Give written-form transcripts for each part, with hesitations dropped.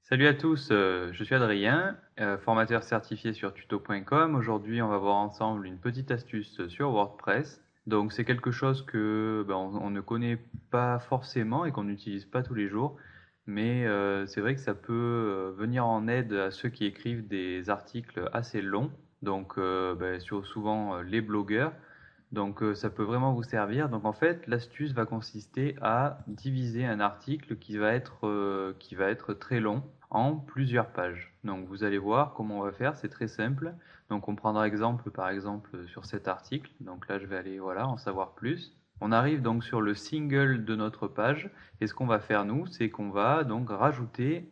Salut à tous, je suis Adrien, formateur certifié sur tuto.com. Aujourd'hui, on va voir ensemble une petite astuce sur WordPress. Donc, c'est quelque chose que on ne connaît pas forcément et qu'on n'utilise pas tous les jours, mais c'est vrai que ça peut venir en aide à ceux qui écrivent des articles assez longs, donc souvent les blogueurs. Donc ça peut vraiment vous servir. Donc en fait, l'astuce va consister à diviser un article qui va être très long en plusieurs pages. Donc vous allez voir comment on va faire, c'est très simple. Donc on prendra exemple par exemple sur cet article. Donc là je vais aller voilà en savoir plus. On arrive donc sur le single de notre page et ce qu'on va faire nous, c'est qu'on va donc rajouter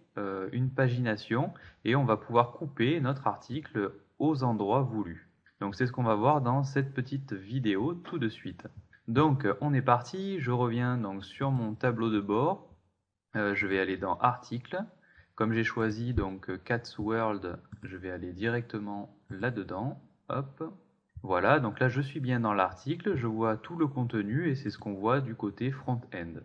une pagination et on va pouvoir couper notre article aux endroits voulus. Donc c'est ce qu'on va voir dans cette petite vidéo tout de suite. Donc on est parti, je reviens donc sur mon tableau de bord. Je vais aller dans article. Comme j'ai choisi donc Cat's World, je vais aller directement là-dedans. Hop. Voilà, donc là je suis bien dans l'article, je vois tout le contenu et c'est ce qu'on voit du côté front-end.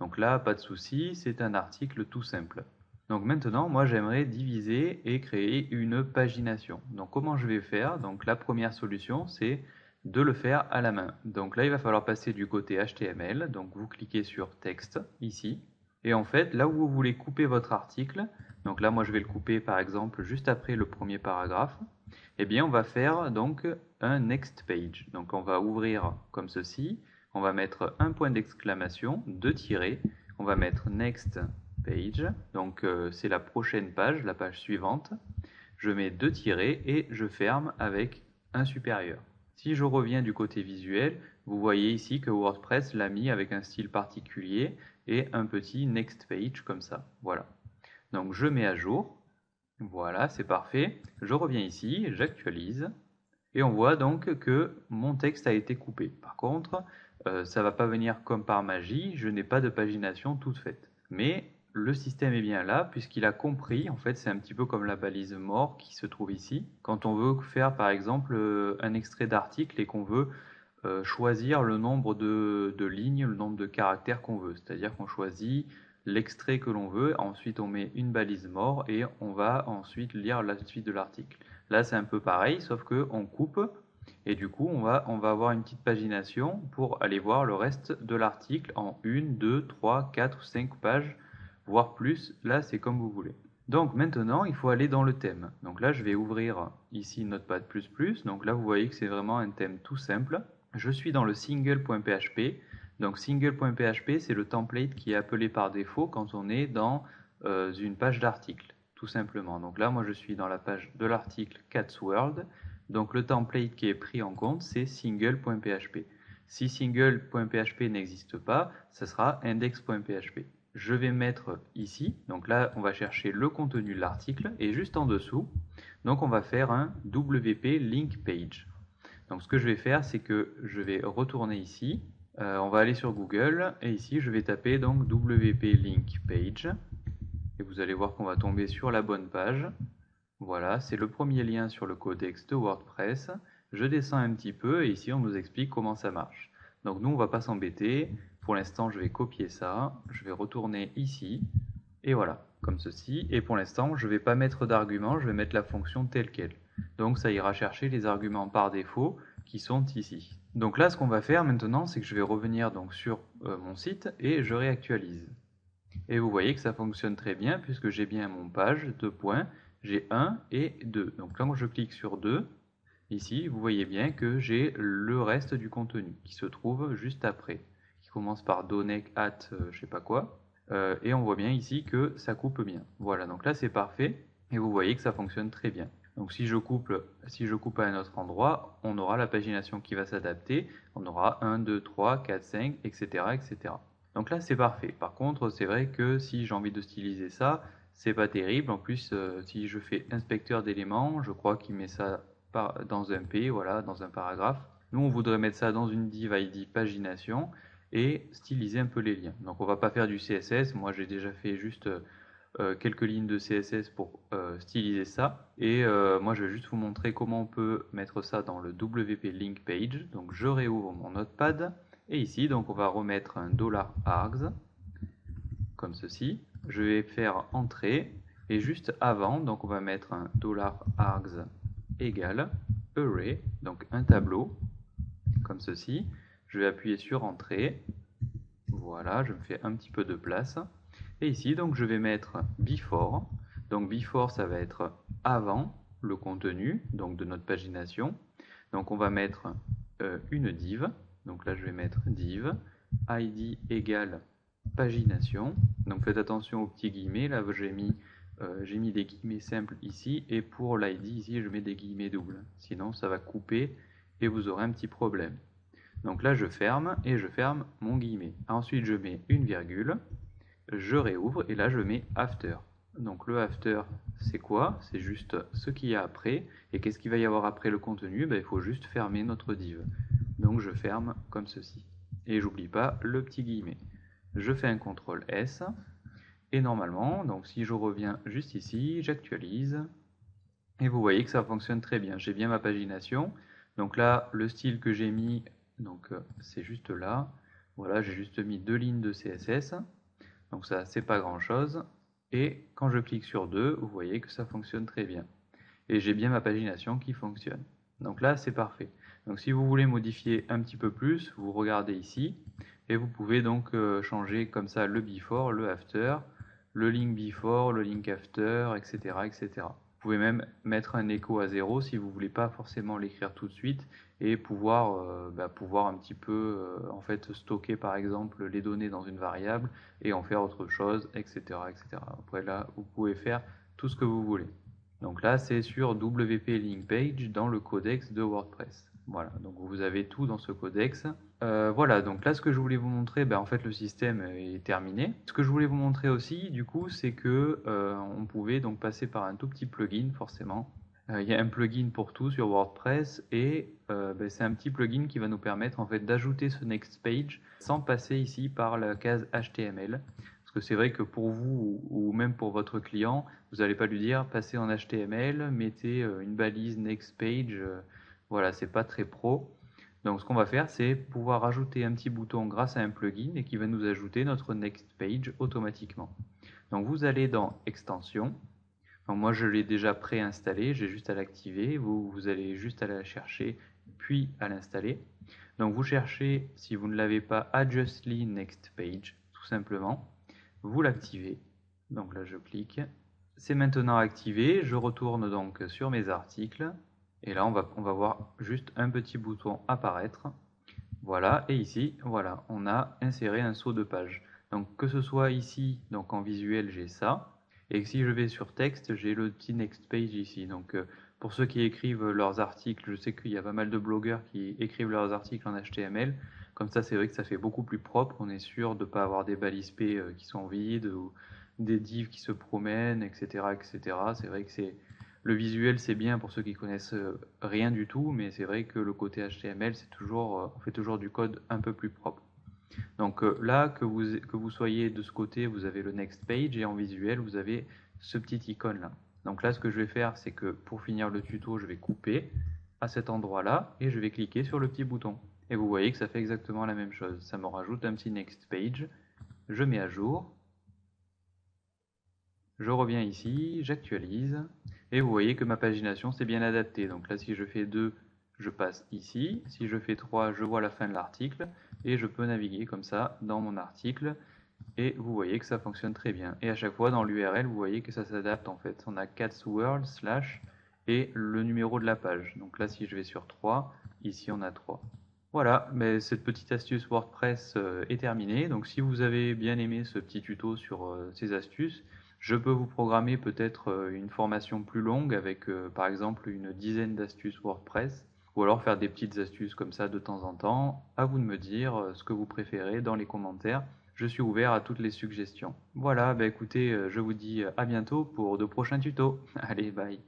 Donc là, pas de souci, c'est un article tout simple. Donc maintenant, moi j'aimerais diviser et créer une pagination. Donc comment je vais faire? Donc la première solution, c'est de le faire à la main. Donc là, il va falloir passer du côté HTML. Donc vous cliquez sur texte ici. Et en fait, là où vous voulez couper votre article, donc là moi je vais le couper par exemple juste après le premier paragraphe, eh bien on va faire donc un next page. Donc on va ouvrir comme ceci, on va mettre un point d'exclamation, deux tirets, on va mettre next page, donc c'est la prochaine page, la page suivante. Je mets deux tirets et je ferme avec un supérieur. Si je reviens du côté visuel, vous voyez ici que WordPress l'a mis avec un style particulier et un petit next page comme ça. Voilà. Donc je mets à jour. Voilà, c'est parfait. Je reviens ici, j'actualise et on voit donc que mon texte a été coupé. Par contre, ça ne va pas venir comme par magie, je n'ai pas de pagination toute faite. Mais le système est bien là puisqu'il a compris, en fait c'est un petit peu comme la balise mort qui se trouve ici. Quand on veut faire par exemple un extrait d'article et qu'on veut choisir le nombre de lignes, le nombre de caractères qu'on veut. C'est-à-dire qu'on choisit l'extrait que l'on veut, ensuite on met une balise mort et on va ensuite lire la suite de l'article. Là c'est un peu pareil, sauf que on coupe et du coup on va avoir une petite pagination pour aller voir le reste de l'article en 1, 2, 3, 4, 5 pages, voire plus. Là c'est comme vous voulez. Donc maintenant, il faut aller dans le thème. Donc là, je vais ouvrir ici Notepad++. Donc là, vous voyez que c'est vraiment un thème tout simple. Je suis dans le single.php. Donc single.php, c'est le template qui est appelé par défaut quand on est dans une page d'article, tout simplement. Donc là, moi, je suis dans la page de l'article Cat's World. Donc le template qui est pris en compte, c'est single.php. Si single.php n'existe pas, ça sera index.php. Je vais mettre ici, donc là, on va chercher le contenu de l'article, et juste en dessous, donc on va faire un WP link page. Donc ce que je vais faire, c'est que je vais retourner ici, on va aller sur Google, et ici je vais taper donc WP Link Page, et vous allez voir qu'on va tomber sur la bonne page. Voilà, c'est le premier lien sur le codex de WordPress. Je descends un petit peu, et ici on nous explique comment ça marche. Donc nous, on ne va pas s'embêter, pour l'instant je vais copier ça, je vais retourner ici, et voilà, comme ceci, et pour l'instant je ne vais pas mettre d'argument, je vais mettre la fonction telle qu'elle. Donc ça ira chercher les arguments par défaut qui sont ici. Donc là, ce qu'on va faire maintenant, c'est que je vais revenir donc sur mon site et je réactualise. Et vous voyez que ça fonctionne très bien puisque j'ai bien mon page, deux points, j'ai 1 et 2. Donc quand je clique sur 2, ici, vous voyez bien que j'ai le reste du contenu qui se trouve juste après, qui commence par donec at je sais pas quoi, et on voit bien ici que ça coupe bien. Voilà, donc là c'est parfait, et vous voyez que ça fonctionne très bien. Donc si je coupe à un autre endroit, on aura la pagination qui va s'adapter, on aura 1, 2, 3, 4, 5, etc. etc. Donc là c'est parfait. Par contre, c'est vrai que si j'ai envie de styliser ça, c'est pas terrible. En plus, si je fais inspecteur d'éléments, je crois qu'il met ça dans un P, voilà, dans un paragraphe. Nous, on voudrait mettre ça dans une div ID pagination et styliser un peu les liens. Donc on va pas faire du CSS. Moi, j'ai déjà fait juste quelques lignes de CSS pour styliser ça. Et moi, je vais juste vous montrer comment on peut mettre ça dans le WP Link Page. Donc je réouvre mon Notepad. Et ici, donc, on va remettre un $args, comme ceci. Je vais faire entrée. Et juste avant, donc on va mettre un $args égale array, donc un tableau, comme ceci. Je vais appuyer sur Entrée. Voilà, je me fais un petit peu de place. Et ici, donc, je vais mettre before. Donc, before, ça va être avant le contenu donc de notre pagination. Donc, on va mettre une div. Donc là, je vais mettre div id égale pagination. Donc, faites attention aux petits guillemets. Là, j'ai mis des guillemets simples ici. Et pour l'id, ici, je mets des guillemets doubles. Sinon, ça va couper et vous aurez un petit problème. Donc là, je ferme et je ferme mon guillemet. Ensuite, je mets une virgule, je réouvre et là, je mets after. Donc le after, c'est quoi? C'est juste ce qu'il y a après. Et qu'est-ce qu'il va y avoir après le contenu? Il faut juste fermer notre div. Donc je ferme comme ceci. Et j'oublie pas le petit guillemet. Je fais un CTRL S. Et normalement, donc si je reviens juste ici, j'actualise. Et vous voyez que ça fonctionne très bien. J'ai bien ma pagination. Donc là, le style que j'ai mis, donc c'est juste là. Voilà, j'ai juste mis 2 lignes de CSS. Donc ça, c'est pas grand chose. Et quand je clique sur 2, vous voyez que ça fonctionne très bien. Et j'ai bien ma pagination qui fonctionne. Donc là, c'est parfait. Donc si vous voulez modifier un petit peu plus, vous regardez ici. Et vous pouvez donc changer comme ça le before, le after, le link before, le link after, etc., etc. Vous pouvez même mettre un écho à 0 si vous ne voulez pas forcément l'écrire tout de suite et pouvoir un petit peu en fait stocker par exemple les données dans une variable et en faire autre chose, etc., etc. Après là, vous pouvez faire tout ce que vous voulez. Donc là, c'est sur WP Link Page dans le codex de WordPress. Voilà, donc vous avez tout dans ce codex. Voilà, donc là, ce que je voulais vous montrer, en fait, le système est terminé. Ce que je voulais vous montrer aussi, du coup, c'est que on pouvait donc passer par un tout petit plugin, forcément. Il y a un plugin pour tout sur WordPress et c'est un petit plugin qui va nous permettre en fait d'ajouter ce next page sans passer ici par la case HTML. Parce que c'est vrai que pour vous ou même pour votre client, vous n'allez pas lui dire passez en HTML, mettez une balise next page. Voilà, c'est pas très pro. Donc ce qu'on va faire, c'est pouvoir ajouter un petit bouton grâce à un plugin et qui va nous ajouter notre next page automatiquement. Donc vous allez dans extensions. Donc moi je l'ai déjà préinstallé, j'ai juste à l'activer. Vous allez juste à la chercher puis à l'installer. Donc vous cherchez, si vous ne l'avez pas, Adjustly Next Page, tout simplement. Vous l'activez. Donc là je clique. C'est maintenant activé. Je retourne donc sur mes articles. Et là, on va voir juste un petit bouton apparaître. Voilà, et ici, voilà, on a inséré un saut de page. Donc que ce soit ici, donc en visuel, j'ai ça. Et si je vais sur texte, j'ai le petit next page ici. Donc pour ceux qui écrivent leurs articles, je sais qu'il y a pas mal de blogueurs qui écrivent leurs articles en HTML. Comme ça, c'est vrai que ça fait beaucoup plus propre. On est sûr de ne pas avoir des balises P qui sont vides ou des divs qui se promènent, etc., etc. C'est vrai que le visuel, c'est bien pour ceux qui connaissent rien du tout, mais c'est vrai que le côté HTML, on fait toujours du code un peu plus propre. Donc là, que vous soyez de ce côté, vous avez le next page et en visuel, vous avez ce petit icône là. Donc là, ce que je vais faire, c'est que pour finir le tuto, je vais couper à cet endroit-là et je vais cliquer sur le petit bouton. Et vous voyez que ça fait exactement la même chose. Ça me rajoute un petit next page. Je mets à jour. Je reviens ici, j'actualise, et vous voyez que ma pagination s'est bien adaptée. Donc là, si je fais 2, je passe ici. Si je fais 3, je vois la fin de l'article, et je peux naviguer comme ça dans mon article, et vous voyez que ça fonctionne très bien. Et à chaque fois, dans l'URL, vous voyez que ça s'adapte en fait. On a catsworld / et le numéro de la page. Donc là, si je vais sur 3, ici on a 3. Voilà, mais cette petite astuce WordPress est terminée. Donc si vous avez bien aimé ce petit tuto sur ces astuces, je peux vous programmer peut-être une formation plus longue avec par exemple une dizaine d'astuces WordPress ou alors faire des petites astuces comme ça de temps en temps. À vous de me dire ce que vous préférez dans les commentaires. Je suis ouvert à toutes les suggestions. Voilà, écoutez, je vous dis à bientôt pour de prochains tutos. Allez, bye.